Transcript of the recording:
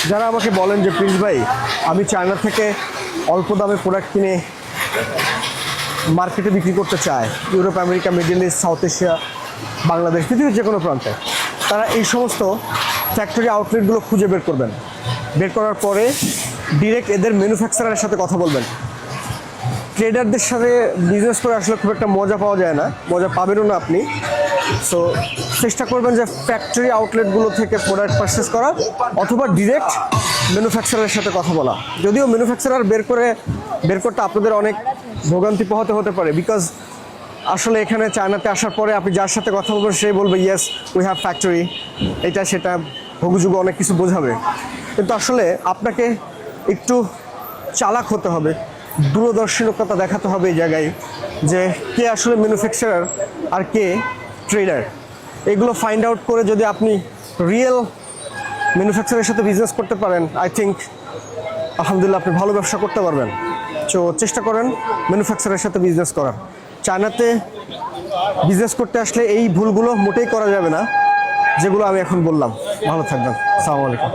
যারা আমাকে বলেন যে প্রিন্স ভাই আমি চায়না থেকে অল্প দামে প্রোডাক্ট কিনে মার্কেটে বিক্রি করতে চায়, Europe, America, middle east, south Asia, Bangladesh, পৃথিবীর যে কোনো প্রান্তে, তারা এই সমস্ত ফ্যাক্টরি আউটলেটগুলো খুঁজে বের করবেন। বের করার পরে ডিরেক্ট এদের ম্যানুফ্যাকচারারের সাথে কথা বলবেন। ট্রেডারদের সাথে বিজনেস করে আসলে খুব একটা মজা পাওয়া যায় না, মজা পাবেনও না আপনি। সো চেষ্টা করবেন যে ফ্যাক্টরি আউটলেটগুলো থেকে প্রোডাক্ট পারচেস করা অথবা ডিরেক্ট ম্যানুফ্যাকচারারের সাথে কথা বলা। যদিও ম্যানুফ্যাকচারার বের করতে আপনাদের অনেক ভোগান্তি পোহাতে হতে পারে, বিকজ আসলে এখানে চায়নাতে আসার পরে আপনি যার সাথে কথা বলবেন সে বলবে ইয়েস উই হ্যাভ ফ্যাক্টরি, এটা সেটা হগুযুগু অনেক কিছু বোঝাবে। কিন্তু আসলে আপনাকে একটু চালাক হতে হবে, দূরদর্শিতা দেখাতে হবে এই জায়গায় যে কে আসলে ম্যানুফ্যাকচারার আর কে ট্রেডার। এগুলো ফাইন্ড আউট করে যদি আপনি রিয়েল ম্যানুফ্যাকচারের সাথে বিজনেস করতে পারেন, আই থিঙ্ক আলহামদুলিল্লাহ আপনি ভালো ব্যবসা করতে পারবেন। সো চেষ্টা করেন ম্যানুফ্যাকচারের সাথে বিজনেস করার। চায়নাতে বিজনেস করতে আসলে এই ভুলগুলো মোটেই করা যাবে না যেগুলো আমি এখন বললাম। ভালো থাকবেন, আসসালামু আলাইকুম।